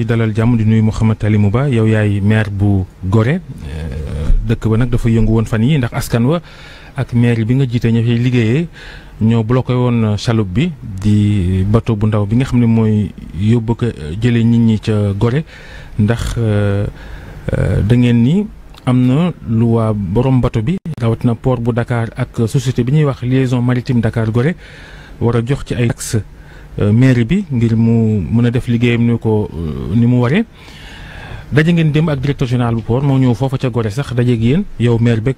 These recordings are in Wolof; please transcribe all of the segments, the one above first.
dalal jàmm di nuyu Mouhamed Ali Mouba yow yaay maire bu Gorée dëkk ba nag dafa yëngu woon fan yi ndax askan wa ak maire bi nga jiite ña fay liggéeyee ñoo bloqué woon chaloupe bi di bateau bu ndaw bi nga xam ne mooy yóbbu ko jëlee nit ñi ca Gorée ndax da ngeen ni am na lu waa borom bateau bi rawatina port bu Dakar ak société bi ñuy wax liaison maritime Dakar Gorée war a jox ci ay taxe mairie bi ngir mu mën a def liggéeyam ni mu waree daje ngeen dem ak directeur général bu port moo ñëw foofa ca Gorée sax dajeeg yéen yow maire beeg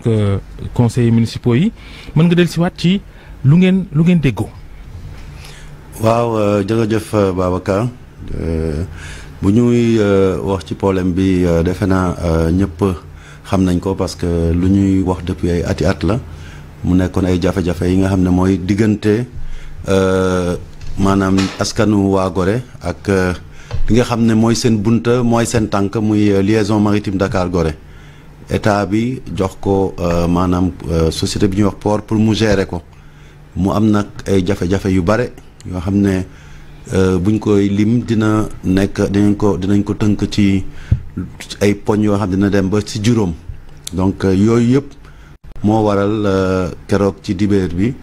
conseillers municipaux yi mën nga dellusiwaat ci lu ngeen déggoo. waaw jërëjëf Babacar bu ñuy wax ci problème bi defe naa ñëpp xam nañ ko parce que lu ñuy wax depuis ay at la mu nekkoon ay jafe-jafe yi nga xam ne mooy diggante. maanaam askanu waa Gorée ak li nga xam ne mooy seen bunta mooy seen tànk muy liaison maritime Dakar Gorée état bi jox ko maanaam société bi ñuy wax port pour mu gérer ko mu am nag ay jafe-jafe yu bare yoo xam ne buñ koy lim dina nekk dinañ ko tënk ci ay poñ yoo xam ne dina dem ba ci juróom donc yooyu yëpp moo waral keroog ci dibéer bi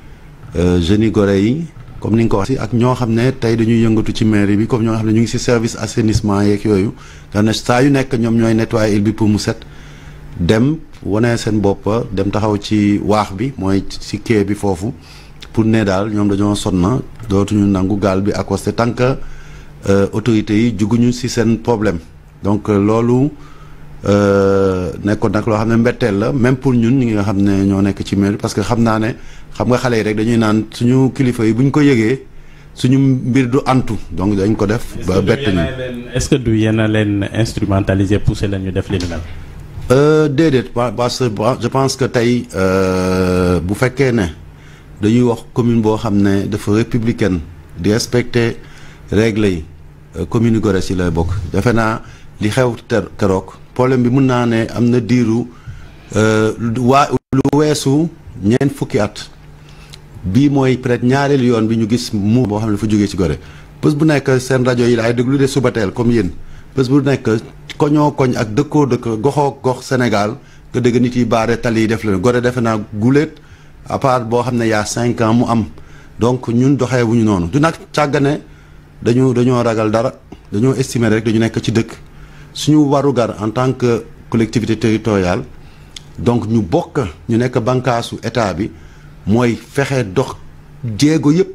jeunes yi Gorée yi comme ni nga ko wax si ak ñoo xam ne tey dañuy yëngatu ci mairie bi comme ñoo xam ne ñu ngi si service assainissement yeeg yooyu nga ne saa yu nekk ñoom ñooy nettoyer île bi pour mu set dem wane seen bopp dem taxaw ci waax bi mooy si quai bi foofu pour ne daal ñoom dañoo sonna dootuñu nangu gaal bi accosté tant que autorités yi juguñu si seen problème donc loolu nekkoon nag loo xam ne mbetteel la même pour ñun ñi nga xam ne ñoo nekk ci mairie parce que xam naa ne xam nga xale yi rek dañuy naan suñu kilifa yi bu ñu ko yëgee suñu mbir du antu donc dañ ko def ba bett ñu. est-ce que du yéen a leen instrumentaliser pousser leen ñu def li ni mel. déedéet parce que je pense que tey bu fekkee ne dañuy wax commune boo xam ne dafa républicaine di respecter règles yi commune Gorée si lay bokk defe naa li xew keroog problème bi mun naa ne am na diiru lu weesu ñeent fukki at. bii mooy peut-être ñaareelu yoon bi ñu gis mu boo xam ne dafa jógee ci Gorée bés bu nekk seen rajo yi laay déglu de subateel comme yéen bés bu nekk koñoo koñ ak dëkkoo dëkk goxoo gox Sénégal nga dégg nit yi baare tali yi def leen Gorée defe naa guléet à part boo xam ne yaa 5 ans mu am donc ñun doxee wuñu noonu du nag càggane dañoo ragal dara dañoo estimer rek dañu nekk ci dëkk suñu warugar en tant que collectivité territoriale donc ñu nekk bànqaasu état bi mooy fexe dox jéego yëpp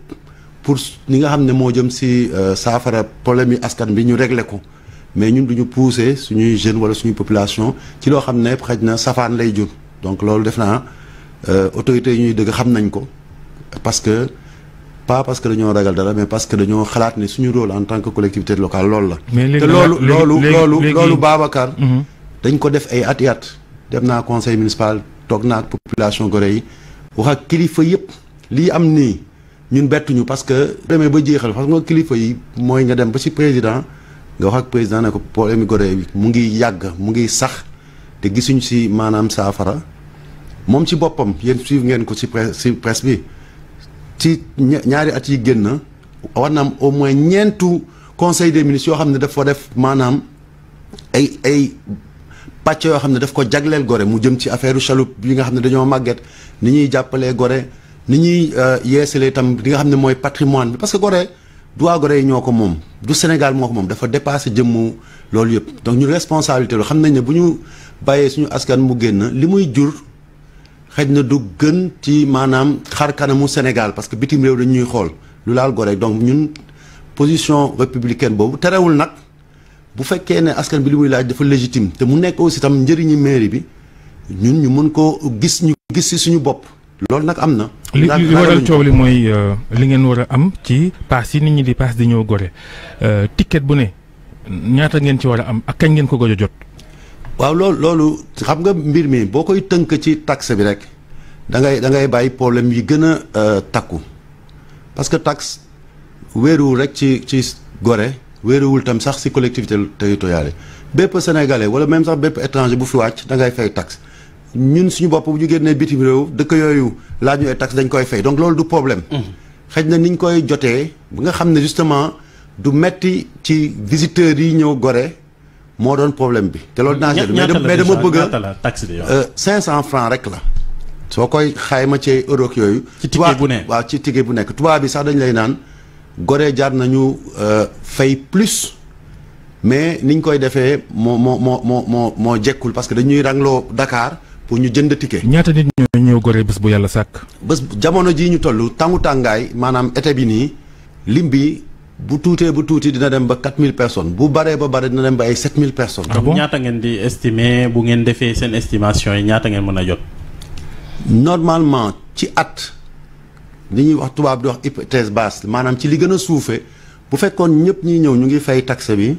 pour li nga xam ne moo jëm si saafara problème yi askan bi ñu régler ko mais ñun duñu pousser suñuy jeunes wala suñuy population ci loo xam ne xëj na safaan lay jur donc loolu def naa autorités yi ñuy dëgg xam nañ ko parce que pas parce que dañoo ragal dara mais parce que dañoo xalaat ne suñu rôle en tant que collectivité locale loolu la te loolu Babacar dañ ko def ay at dem naa conseil municipal toog naa ak population Gorée yi wax ak kilifa yëpp lii am nii ñun bettuñu parce que demee ba jeexal parce que kilifa yi mooy nga dem ba ci président nga wax ak président ne ko problème Gorée bi mu ngi yàgg mu ngi sax te gisuñu ci maanaam saafara moom ci boppam yéen suivre ngeen ko ci presse bi ci ñaari at yi génn war na am au moins ñeentu conseil des ministres yoo xam ne dafa def maanaam ay pàcc yoo xam ne daf ko jagleel Gorée mu jëm ci affaire chaloupe bi nga xam ne dañoo màgget ni ñuy jàppalee Gorée ni ñuy yeesalee tam li nga xam ne mooy patrimoine bi parce que Gorée du waa Gorée yi ñoo ko moom du Sénégal moo ko moom dafa dépassé jëmmu loolu yëpp donc ñu responsabilité lu xam nañ ne bu ñu bàyyee suñu askan mu génn li muy jur xëj na du gën ci maanaam xar kanamu Sénégal parce que bitim réew dañuy xool lu laal Gorée donc ñun position républicaine boobu terewul nag bu fekkee ne askan bi li muy laaj dafa légitime te mu nekk aussi tam njëriñu mairie bi ñun ñu mën koo gis ci suñu bopp loolu nag am na. li waral coow li mooy li ngeen war a am ci paas yi nit ñi di paas di ñëw Gorée ticket bu ne ñaata ngeen ci war a am ak kañ ngeen ko gëj a jot. waaw loolu xam nga mbir mi boo koy tënk ci taxe bi rek da ngay bàyyi problème yi gën a takku parce que taxe wéeruwul rek ci Gorée wéeruwul tam sax ci collectivité territoriale bépp sénégalais wala même sax bépp étranger bu fi wàcc da ngay fay taxe ñun suñu bopp bu ñu génnee bitim réew dëkk yooyu laaj ñu ay taxe dañ koy fay donc loolu du problème. xëj na niñ koy jotee ba nga xam ne justement du metti ci visiteurs yi ñëw Gorée moo doon problème bi te loolu dinaa mais dama bëgg a 500 francs rek la soo koy xayma ci euro yooyu ci ticket bu ne waaw ci ticket bu nekk tubaab bi sax dañ lay naan Gorée jaar nañu fay plus mais niñ koy defee moo jekkul parce que dañuy rangloo Dakar pour ñu jënd ticket. ñaata nit ñoo ñëw Gorée bés bu yàlla sàkk. bés jamono jii ñu toll tàngaay maanaam été bi nii lim bi bu tuutee bu tuuti dina dem ba 4000 personnes bu baree ba bare dina dem ba ay 7000 personnes. Ah bon? ñaata ngeen di estimer bu ngeen defee seen estimation yi ñaata ngeen mën a jot. normalement ci at li ñuy wax tubaab di wax hypothèse basse maanaam ci li gën a suufee bu fekkoon ñëpp ñi ñëw ñu ngi fay taxe bi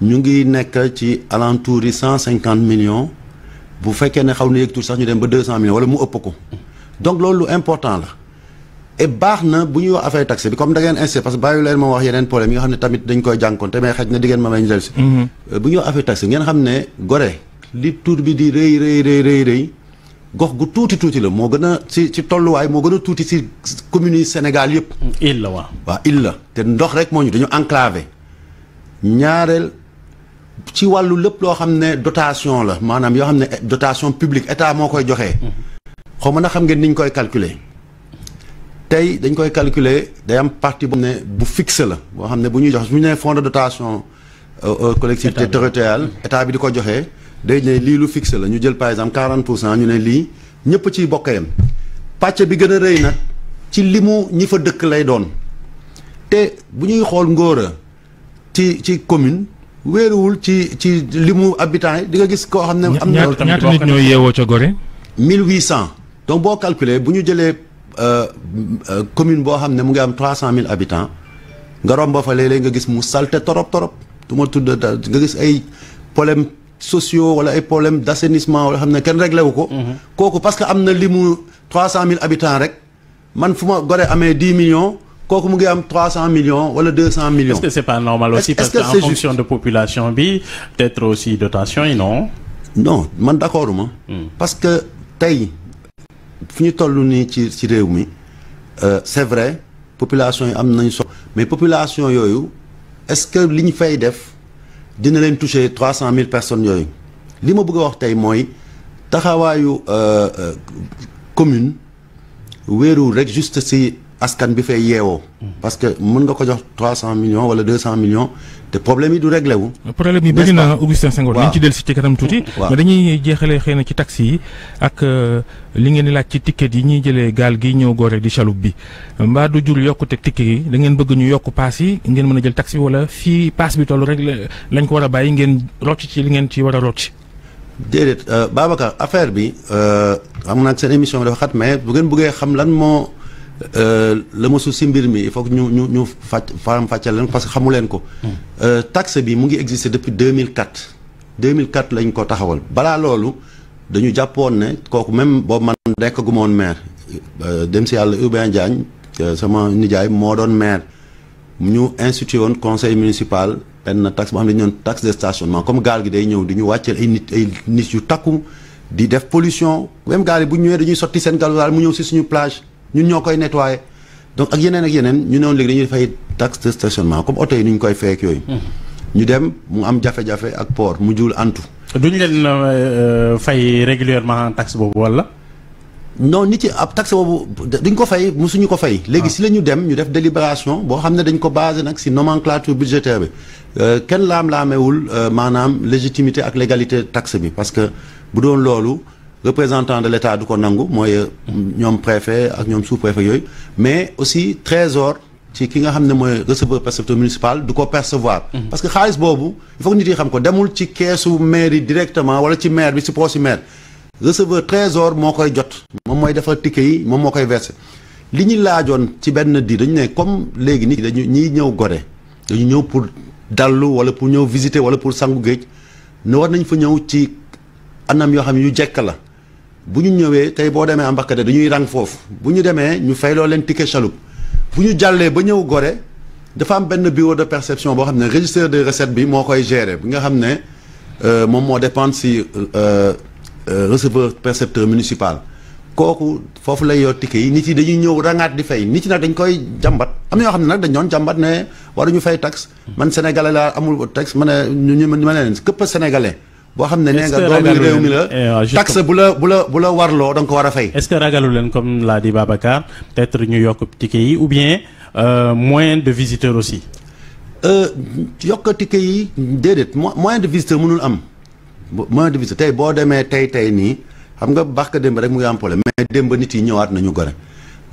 ñu ngi nekk ci alentour yi 150 millions bu fekkee ne xaw na yëg tuuti sax ñu dem ba 200 millions wala mu ëpp ko donc loolu lu important la et baax na bu ñuy wax affaire taxe bi comme da ngeen insisté parce que bàyyi leen ma wax yeneen problème yi nga xam ne tamit dañ koy jànkoonte mais xëy na di ngeen ma may ñu dellu si bu ñuy wax affaire taxe ngeen xam ne Gorée li tur bi di rëy gox gu tuuti la moo gën a ci tolluwaay moo gën a tuuti ci communes yi Sénégal yëpp. île la waaw. waaw île la te ndox rek moo ñu dañu enclavé ñaareel ci wàllu lépp loo xam ne dotation la maanaam yoo xam ne dotation publique état moo koy joxee. xaw ma na xam ngeen ni ñu koy calculer tey dañ koy calculer day am partie boo xam ne bu fixe la boo xam ne bu ñuy jox su ñu nee fonds de dotation collectivité territoriale état bi di ko joxee. day ne lii lu fixe la ñu jël par exemple 40% ñu ne lii ñëpp ciy bokk yam pàcc bi gën a rëy nag ci limu ñi fa dëkk lay doon te bu ñuy xool Ngora ci commune wéeruwul ci limu habitants yi di nga gis koo xam ne. am na ñaata nit ñoo yeewoo ca Gorée. 1800 donc boo calculer bu ñu jëlee commune boo xam ne mu ngi am 300 000 habitants nga romb fa léeg-léeg nga gis mu salte torop du ma tudd nga gis ay problème sociaux wala ay problème d'assainissement wala xam ne kenn réglé wu ko. kooku parce que am na limu 300 000 habitants rek man fu ma Gorée amee 10 millions kooku mu ngi am 300 millions wala 200 millions. Est-ce que c'est pas normal aussi parce que en fonction de population bi peut-être aussi dotation yi non. non man d'accord ma. parce que tey fu ñu toll nii ci réew mi c'est vrai population yi am nañu mais population yooyu est-ce que li ñu fay def. dina leen toucher 300 000 personnes yooyu li ma bëgg a wax tey mooy taxawaayu commune wéeru rek juste ci askan bi fay yeewoo. parce que mën nga ko jox 300 millions wala 200 millions te problème yi du réglé wu. problème yi bëri na Augustin Senghor. waaw nañ ci dellu si ci kanam tuuti. mais dañuy jeexalee xëy na ci taxi yi ak li ngeen di laaj ci ticket yi ñuy jëlee gaal gi ñëw Gorée di chaloupe bi mbaa du jur yokkute ticket yi da ngeen bëgg ñu yokk paas yi ngeen mën a jël taxi bi wala fii paas bi toll rek lañ ko war a bàyyi ngeen rocc ci li ngeen ci war a rocc. déedéet Babacar affaire bi xam naa seen émission bi dafa xat mais bu ngeen bëggee xam lan moo. la mosu si mbir mi il faut que ñu fàccal leen parce que xamu leen ko. taxe bi mu ngi exister depuis 2004. 2004 lañ ko taxawal balaa loolu dañu jàppoon ne kooku même boobu man nekk gu ma woon maire dem si yàlla Urbain Diagne sama nijaay moo doon maire ñu institué woon conseil municipal benn taxe boo xam ne dañu doon taxe de stationnement comme gaal gi day ñëw di ñu wàcceel ay nit yu takku di def pollution même gaal yi bu ñëwee dañuy sotti seen gaal mu ñëw si suñu plage. ñun ñoo koy nettoyer donc ak yeneen ñu ne woon léegi dañuy fay taxe de stationnement comme oto yi ni ñu koy fay ak yooyu. ñu dem mu am jafe-jafe ak port mu jul antu. duñ leen fay régulièrement taxe boobu wala. non nit ci ab taxe boobu duñ ko fay musuñu ko fay. léegi si la ñu dem ñu def délibération boo xam ne dañ ko basé nag si nomenclature budgétaire bi kenn laam-laamewul maanaam légitimité ak légalité taxe bi parce que bu doon loolu. représentant de l'État du ko nangu mooy ñoom préfet ak ñoom sous-préfet yooyu mais aussi trésor ci ki nga xam ne mooy receveur percepteur municipal du ko percevoir parce que xaalis boobu il faut que nit yi xam ko demul ci keesu maire yi directement wala ci maire bi ci poche ci maire receveur trésor moo koy jot moom mooy defar ticket yi moom moo koy verser li ñu laajoon ci benn di dañu ne comme léegi nit dañu ñiy ñëw Gorée dañu ñëw pour dallu wala pour ñëw visiter wala pour sangu géej ne war nañ fa ñëw ci anam yoo xam ne yu jekk la bu ñu ñëwee tey boo demee Ambakade dañuy rang foofu bu ñu demee ñu fayloo leen ticket chaloupe bu ñu jàllee ba ñëw Gorée dafa am benn bureau de perception boo xam ne registre de recette bi moo koy gérer bi nga xam ne moom moo dépendre si receveur percepteur municipal kooku foofu lay yor ticket yi nit yi dañuy ñëw rangaat di fay nit yi nag dañ koy jàmbat am na ñoo xam ne nag dañ doon jàmbat ne waruñu fay taxe man sénégalais laa amul taxe ma ne ma ne leen këpp sénégalais boo xam ne nee nga doomi réew mi la taxe bu la warloo da nga ko war a fay. Est-ce que ragalu leen comme l'a dit Babacar peut-être ñu yokk ticket yi ou bien moyen de visiteur aussi. yokk ticket yi déedéet moyen de visiteur mënul am moyen de visiteur tey boo demee tey nii xam nga baax ka démb rek mu ngi am problème mais démb nit yi ñëwaat nañu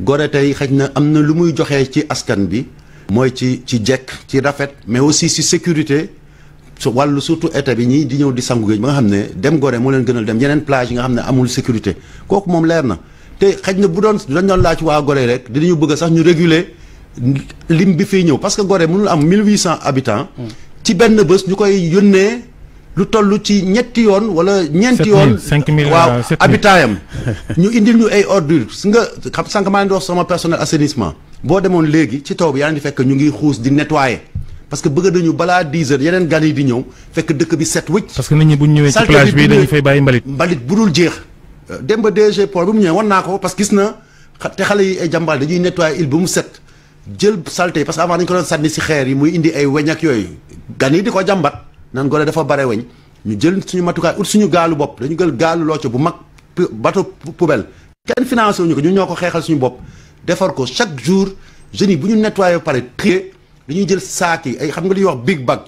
Gorée tey xëy na am na lu muy joxee ci askan bi mooy ci jekk ci rafet mais aussi ci sécurité su wàllu surtout été bi ñii di ñëw di sangu géej ba nga xam ne dem Gorée moo leen gënal dem yeneen plage yi nga xam ne amul sécurité kooku moom leer na te xëy na bu doon dañ doon laaj waa Gorée rek dinañu bëgg sax ñu réguler lim bi fiy ñëw parce que Gorée mënul am 1800 habitants ci benn bés ñu koy yónnee lu toll ci ñetti yoon wala ñeenti yoon 5000 waaw habitat yam ñu indil ñu ay ordures nga xam sànq maa ngi wax sama personnel assainissement boo demoon léegi ci taw bi yaa ngi fekk ñu ngi xuus di nettoyer parce que bëgg nañu balaa 10 heures yeneen gan yi di ñëw fekk dëkk bi set wëcc. parce que nit ñi bu ñu ñëwee ci plage bi dañu fay bàyyi mbalit bu dul jeex dem ba DG port bi mu ñëwee wan naa ko parce que gis na te xale yi ay jàmbaal dañuy nettoyer île ba mu set jël saleté parce que avant dañu ko doon sànni si xeer yi muy indi ay weñ ak yooyu gan yi di ko jàmbat nan Gorée dafa bare weñ ñu jël suñu matukaay ut suñu gaalu bopp dañu jël gaalu looco bu mag bateau poubelle kenn financé wuñu ko ñun ñoo ko xeexal suñu bopp defar ko chaque jour jeunes yi bu ñu nettoyé ba pare trier dañuy jël saak yi ay xam nga li ñuy wax big bag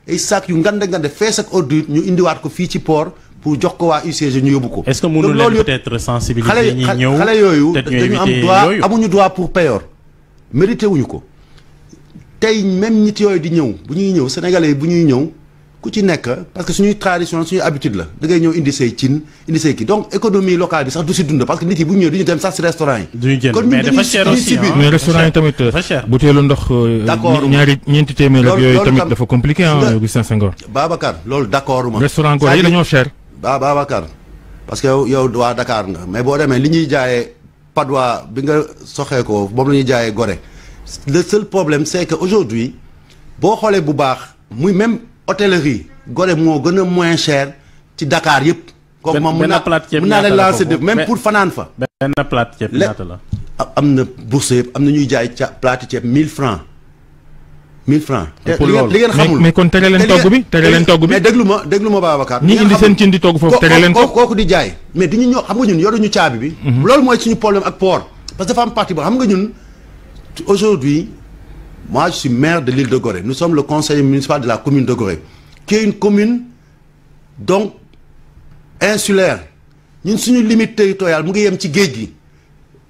ay saak yu ngande fees ak ordure ñu indiwaat ko fii ci port pour jox ko waa UCG ñu yóbbu ko. est-ce que mënu leen peut-être sensibiliser ñi ñëw xale yooyu dañu am droit amuñu droit pour payor mérité wuñu ko tey même nit yooyu di ñëw bu ñuy ñëw sénégalais yi bu ñuy ñëw ku ci nekk parce que suñuy tradition suñuy habitude la da ngay ñëw indi say cin indi say kii donc économie locale bi sax du si dund parce que nit yi bu ñu ñëw du ñu dem sax si restaurant yi. du ñu jënd mais dafa cher aussi mais restaurant yi tamit. butéelu ndox. d'accord ñeenti téeméer ak yooyu tamit dafa compliqué ah Augustin Senghor. Babacar loolu d'accord ma. restaurant Gorée yi dañoo cher. Babacar parce que yow waa Dakar nga mais boo demee li ñuy jaayee Padois bi nga soxee ko moom la ñuy jaayee Gorée le seul problème c'est que aujourd'hui boo xoolee bu baax muy même hôtellerie Gorée moo gën a moins cher ci Dakar yëpp. kooku moom mën naa leen lancer de même pour fanaan fa. benn plat ceeb ñaata la. am na bourse yëpp am na ñuy jaay plate ceeb 1000 francs 1000 francs. pour loolu li ngeen xamul mais kon tere leen togg bi tere leen togg bi. mais déglu ma Babacar. ñi indi seen cin di togg foofu tere leen ko. kooku di jaay mais di ñu ñëw xam nga ñun yoruñu caabi bi. loolu mooy suñu problème ak port. parce que dafa am partie boo xam nga ñun aujourd'hui moi je suis maire de l'île de Gorée nous sommes le conseil municipal de la commune de Gorée qui est une commune donc insulaire ñun suñu limite territoriale mu ngi yem ci géej gi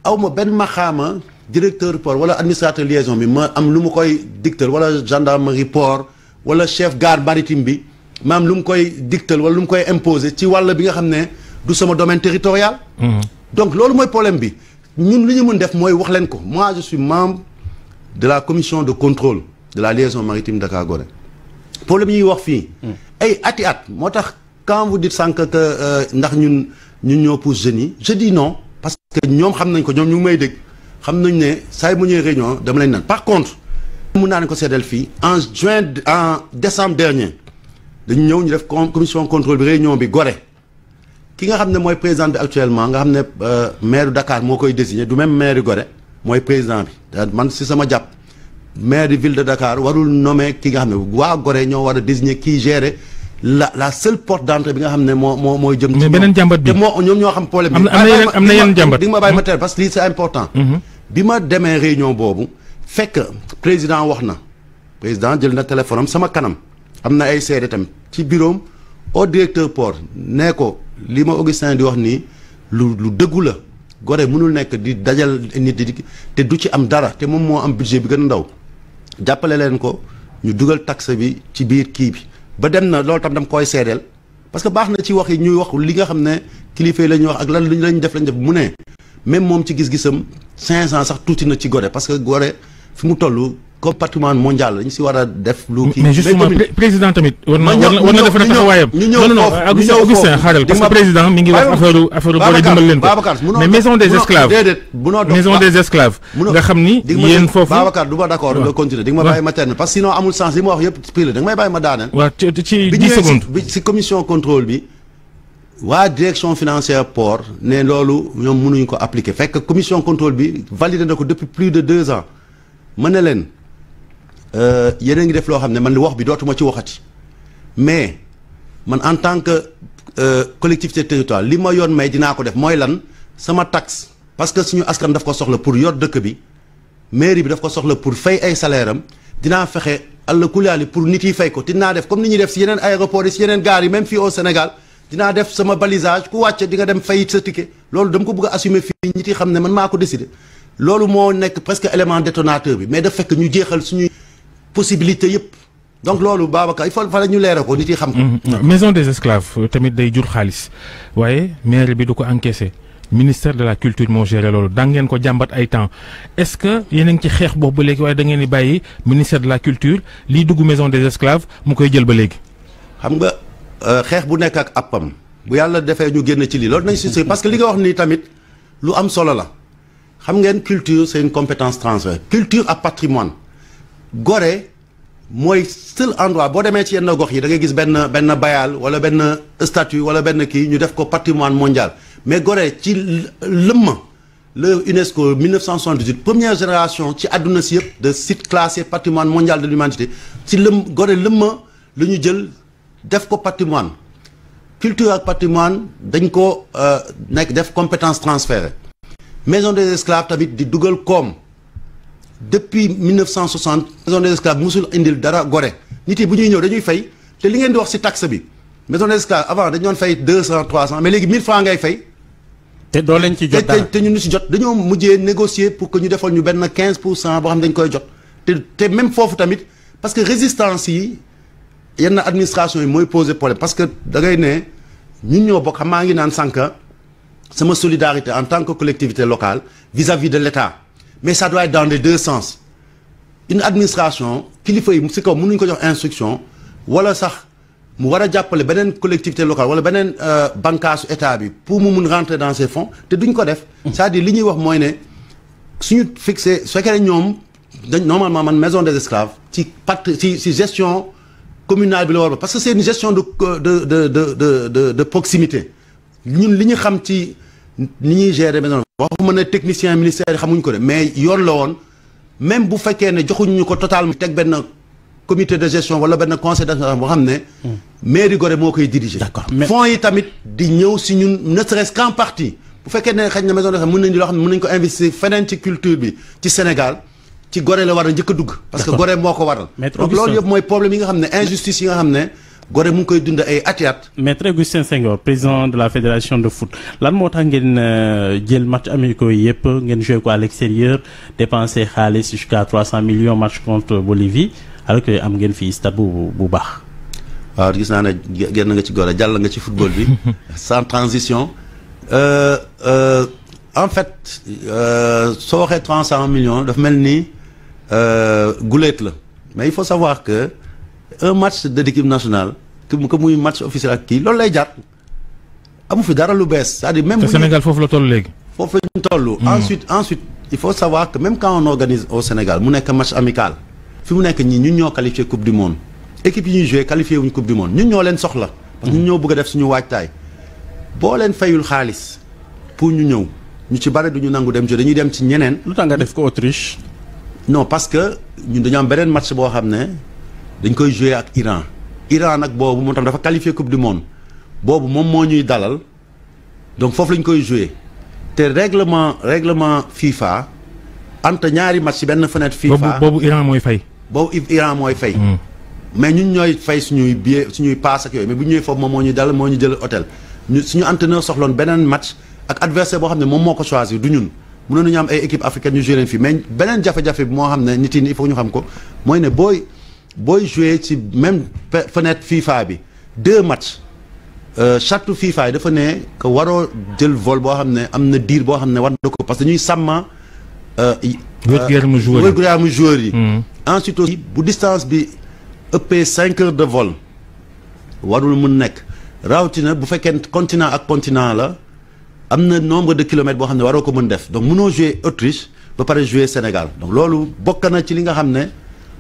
aw ma benn maxaama directeur port wala administrateur liaison bi ma am lu mu koy dictal wala gendarmerie port wala chef gare maritime bi ma am lu mu koy dictal wala lu mu koy imposer ci wàll bi nga xam ne du sama domaine territorial. donc loolu mooy problème bi ñun li ñu mën def mooy wax leen ko moi je suis membre de la commission de contrôle de la liaison maritime Dakar-Gorée problème yi ñuy wax fii. ay ati at moo tax quand vous dites sànq que ndax ñun ñoo pousse jeunes yi je dis non parce que ñoom xam nañ ko ñoom ñu ngi may dégg xam nañ ne saa yi mu ñëwee réunion dama lañ naan par contre. mun naa ne ko seddal fii en décembre dernier dañu ñëw ñu def commission contrôle bi réunion bi Gorée ki nga xam ne mooy président bi actuellement nga xam ne maire Dakar moo koy désigné du même maire Gorée mooy président bi man si sama jàpp maire de ville de Dakar warul nommer ki nga xam ne waa Gorée ñoo war a désigner kii gérer la seule porte d'entrée bi nga xam ne mooy jëm. mais beneen jàmbat bi te ñoom ñoo xam problème bi. am na yeneen jàmbat di nga ma bàyyi ma teel parce que lii c'est important. bi ma demee réunion boobu fekk président wax na président jël na téléphone am sama kanam am na ay seede tamit ci bureau au directeur port nee ko li ma Augustin di wax nii lu dëggu la Gorée mënul nekk di dajal nit di te du ci am dara te moom moo am budget bi gën a ndaw jàppale leen ko ñu dugal taxe bi ci biir kii bi ba dem na loolu tam dam koy seedeel parce que baax na ci wax yi ñuy wax li nga xam ne kilifa yi la ñuy wax ak lan lañ def mu ne même moom ci gis-gisam 500 sax tuuti na ci Gorée parce que Gorée fi mu toll comme patrimoine mondial dañu si war a def. lu kii mais justement président tamit. war na def taxawaayam. ñu ñëw foofu Augustin xaaral parce que président mi ngi wax affaire Gorée dimbal leen ko. mais maison des esclaves maison des esclaves. nga xam ni yéen foofu. Babacar du ma d'accord nga continuer di nga ma bàyyi ma terminer parce que sinon amul sens li ma wax yëpp pire la da nga may bàyyi ma daaneel. waaw ci 10 secondes bi si commission contrôle bi waa direction financière port ne loolu ñoom mënuñu ko appliquer fekk commission contrôle bi validé na ko depuis plus de 2 ans mën na leen yéen a ngi def loo xam ne man wax bi dootuma ci waxati mais man en tant que collectivité territoriale li ma yoon may dinaa ko def mooy lan sama taxe parce que suñu askan daf ko soxla pour yor dëkk bi mairie bi daf ko soxla pour fay ay salaire am dinaa fexe àll kuliali pour nit yi fay ko dinaa def comme ni ñuy def si yeneen aéroport yi si yeneen gares yi même fii au Sénégal dinaa def sama balisage ku wàcce di nga dem fay sa ticket loolu dama ko bëgg a assumer fii nit yi xam ne man maa ko décider loolu moo nekk presque élément détonateur bi mais daf fekk ñu jeexal suñuy possibilité yëpp donc loolu Babacar il faut fa la ñu leeral ko nit yi xam ko. maison des esclaves tamit day jur xaalis waaye maire bi du ko encaissé ministère de la culture moo géré loolu da ngeen ko jàmbat ay temps est-ce que yéen a ngi ci xeex boobu ba léegi waaye da ngeen di bàyyi ministère de la culture liy dugg maison des esclaves mu koy jël ba léegi. xam nga xeex bu nekk ak appam bu yàlla defee ñu génn ci lii loolu nañ si parce que li nga wax nii tamit lu am solo la xam ngeen culture c'est une compétence transfert culture ak patrimoine Gorée mooy seul endroit boo demee ci yenn gox yi da ngay gis benn bayal wala benn statue wala benn kii ñu def ko patrimoine mondial mais Gorée ci lëmma le UNESCO 1978 première génération ci àdduna si yëpp de site classé patrimoine mondial de l'humanité ci Gorée lëmma lu ñu jël def ko patrimoine culture ak patrimoine dañ ko nekk def compétence transférée maison des esclaves tamit di dugal koom depuis 1960 maison des esclaves musul indil dara Gorée nit yi bu ñuy ñëw dañuy fay te li ngeen di wax ci taxe bi maison des esclaves avant dañu doon fay 200 300 mais léegi 1000 francs ngay fay. te doo leen ci jot dara te ñu ci jot dañoo mujjee négocier pour que ñu defal ñu benn 15% boo xam ne dañ koy jot te même foofu tamit parce que résistance yi yenn administration yi mooy poser problème parce que da ngay ne ñun ñoo bokk xam maa ngi naan sànq sama solidarité en tant que collectivité locale vis-à-vis de l'État mais ça doit être dans les deux sens une administration kilifa yi si kaw mënuñu ko jox instruction wala sax mu war a jàppale beneen collectivité locale wala beneen bànqaasu état bi pour mu mun rentrer dans ces fonds te duñ ko def c'est-à-dire li ñuy wax mooy ne suñu fixé su fekkee ne ñoom dañ normalement man maison des esclaves ci gestion communale bi la war parce que c'est une gestion de proximité ñun li ñu xam ci ni ñuy gérer maison waxuma ne technicien ministère yi xamuñ ko de mais yoon la woon même bu fekkee ne joxuñu ñu ko totalement teg benn comité de gestion wala benn conseil d'administration boo xam ne mairie Gorée moo koy diriger. D'accord. fonds yi tamit di ñëw si ñun ne serait-ce qu'en partie bu fekkee ne xëy na maison de mën nañ di loo xam ne mën nañ ko investir feneen ci culture bi ci Sénégal ci Gorée la war a njëkk a dugg parce que Gorée moo ko waral donc loolu yëpp mooy problème yi nga xam ne injustice yi nga xam ne Gorée mu ngi koy dund ay at. Maître Augustin Senghor président de la fédération de foot lan moo tax ngeen jël match amicaux yi yëpp ngeen joué ko à l'extérieur dépensé xaalis jusqu'à 300 millions match contre Bolivie alors que am ngeen fii stade bu baax. waaw gis naa ne génn nga ci Gorée jàll nga ci football bi sans transition en fait soo waxee 300 millions daf mel ni guléet la mais il faut savoir que un match de l'équipe nationale que muy match officiel ak kii loolu lay jar amu fi dara lu bees c'est-à-dire même. te Sénégal foofu la toll léegi. foofu la ñu toll. ensuite il faut savoir que même quand on organise au Sénégal mu nekk match amical fi mu nekk ñii ñun ñoo qualifié coupe du monde équipe yi ñuy joué qualifié wuñ coupe du monde ñun ñoo leen soxla. parce que ñun ñoo bëgg a def suñu waajtaay boo leen fayul xaalis pour ñu ñëw ñu ci bare duñu nangu dem jouer dañuy dem ci ñeneen. lu tax nga def ko Autriche. non parce que ñun dañu am beneen match boo xam ne dañ koy jouer ak Iran nag boobu moo tam dafa qualifié coupe du monde boobu moom moo ñuy dalal donc foofu lañ koy jouer te règlement FIFA entre ñaari match ci benn fenêtre FIFA boobu Iran mooy fay. boobu Iran mooy fay. mais ñun ñooy fay suñuy billet suñuy pass ak yooyu mais bu ñëwee foofu moom moo ñuy dalal moo ñu jël hôtel ñu suñu entraîneur soxloon beneen match ak adversaire boo xam ne moom moo ko choisir du ñun mënoon nañu am ay équipe africaine ñu jouer leen fii mais beneen jafe-jafe bi moo xam ne nit yi il faut ñu xam ko mooy ne booy jouer ci même fenêtre FIFA bi 2 matchs charte FIFA yi dafa ne que waroo jël vol boo xam ne am na diir boo xam ne war na ko parce que ñuy sàmma wér-gu-yaramu joueur yi ensuite aussi bu distance bi ëppee 5 heures de vol warul mun nekk rawatina bu fekkee continent ak continent la am na nombre de kilomètres boo xam ne waroo ko mën def donc mënoo jouer Autriche ba pare jouer Sénégal donc loolu bokk na ci li nga xam ne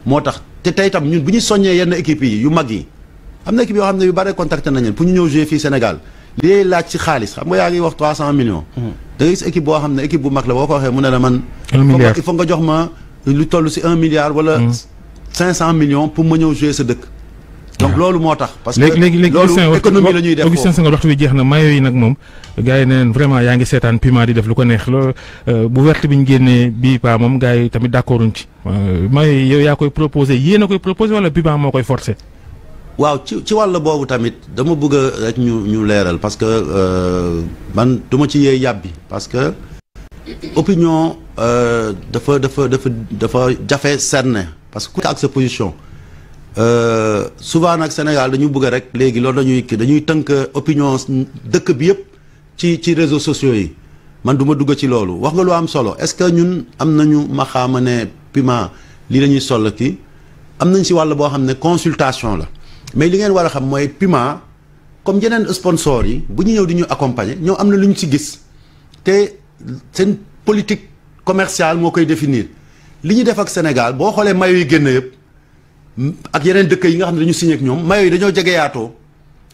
moo tax te tey tam ñun bu ñu soññee yenn équipes yi yu mag yi am na équipe yoo xam ne yu bare contacté nañ leen pour ñu ñëw jouer fii Sénégal li lay laaj ci xaalis xam nga yaa ngi wax 300 millions. da ngay gis équipe boo xam ne équipe bu mag la boo ko waxee mu ne la man. 1 milliard il faut nga jox ma lu toll si 1 milliard wala 500 millions pour ma ñëw jouer sa dëkk. donc loolu moo tax. parce que loolu économie la ñuy def Augustin Senghor waxtu bi jeex na maillot yi nag moom gars yi ne vraiment yaa ngi seetaan Puma di def lu ko neex loolu bu verte bi ñu génnee bii pa moom gars yi tamit d'accorduñ ci maillot yi yow yaa koy proposé yéen a koy proposé wala Puma moo koy forcé. waaw ci wàll boobu tamit dama bëgg rek ñu leeral parce que man du ma ci yee yàbbi parce que opinion dafa jafe cerner parce que ku ak sa position. Souvent nag Sénégal dañu bëgg rek léegi loolu dañuy tënk opinion dëkk bi yëpp ci réseaux sociaux yi man du ma dugg ci loolu wax nga lu am solo est-ce que ñun am nañu maxaama ne Puma lii la ñuy sol kii am nañ si wàll boo xam ne consultation la mais li ngeen war a xam mooy Puma comme yeneen sponsors yi bu ñu ñëw di ñu accompagner ñoo am na lu ñu ci gis te seen politique commerciale moo koy définir li ñu def ak Sénégal boo xoolee maillot yi génn yëpp. ak yeneen dëkk yi nga xam ne dañu signé ak ñoom maillot yi dañoo jegeyaatoo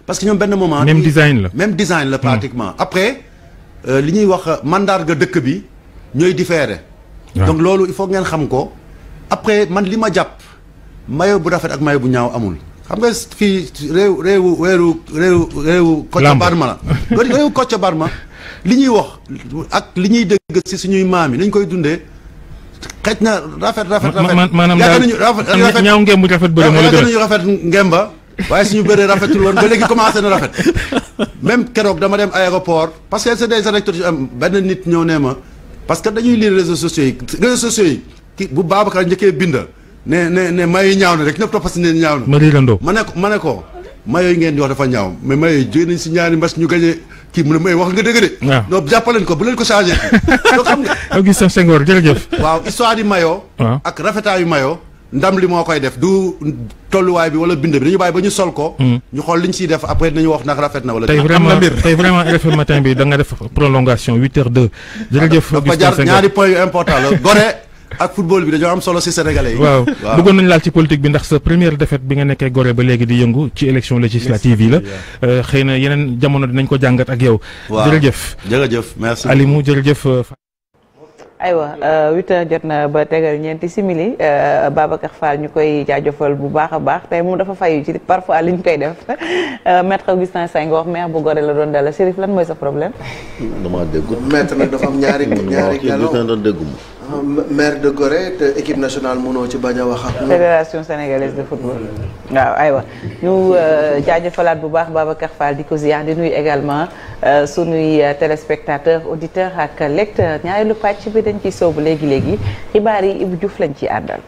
parce que ñoom benn moment. même design la même design la pratiquement. après li ñuy wax mandarga dëkk bi ñooy différé. donc loolu il faut ngeen xam ko. après man li ma jàpp maillot bu rafet ak maillot bu ñaaw amul. xam nga fii réewu Kocc Barma la. réewu Kocc Barma li ñuy wax ak li ñuy dégg ci suñuy maam yi nañ koy dundee. xëj na rafet maanaam daal ñaaw ngemb rafet bëri moo la gën nañu rafet ngemba waaye suñu bëree rafetul woon ba léegi commencé na rafet même keroog dama dem aéroport parce que c'est des anecdotes am benn nit ñëw nee ma parce que dañuy lire réseaux sociaux yi ki bu Babacar njëkkee binda ne mayo yi ñaaw na rek ñëpp toppas ne ñaaw na ma ne ko mayo yi ngeen di wax dafa ñaaw mais mayo yi jóge nañ si ñaari mbas ñu gañee kii mu ne may wax nga dëgg de. waaw non jàppaleen ko bu leen ko changé. donc xam nga. Augustin Senghor jërëjëf. waaw histoire di maillot. ak rafetaayu maillot. ndam li moo koy def du tolluwaay bi wala bind bi dañu bàyyi ba ñu sol ko. ñu xool li ñu siy def après dinañu wax ndax rafet na wala. tey vraiment RFM matin bi da nga def prolongation 8h02. jërëjëf Augustin Senghor dafa jar ñaari points yu important la Gorée ak football bi dañoo am solo ci sénégalais yi. waaw bëggoon nañu laal ci politique bi ndax sa première défaite bi nga nekkee Gorée ba léegi di yëngu ci élection législative yi la. xëy na yeneen jamono dinañ ko jàngat ak yow. waaw jërëjëf merci Alimou jërëjëf. aywa 8h jot na ba tegal ñeenti simili Babacar Fall ñu koy jaajëfal bu baax a baax tey moom dafa fayu ci parfois li ñu koy def maître Augustin Senghor maire bu Gorée la doon dala Chérif lan mooy sa problème. damaa déggu maître nag dafa am ñaari maire de Gorée te équipe nationale mënoo ci bañ a wax ak. fédération sénégalaise de football. waaw aywa ñu jaajëfalaat bu baax Babacar Fall di ko ziar di nuyu également sunuy téléspectateurs auditeurs ak lecteurs ñaareelu pàcc bi dañ ciy soobu léegi xibaar yi Ibou Diouf lañ ci àndal.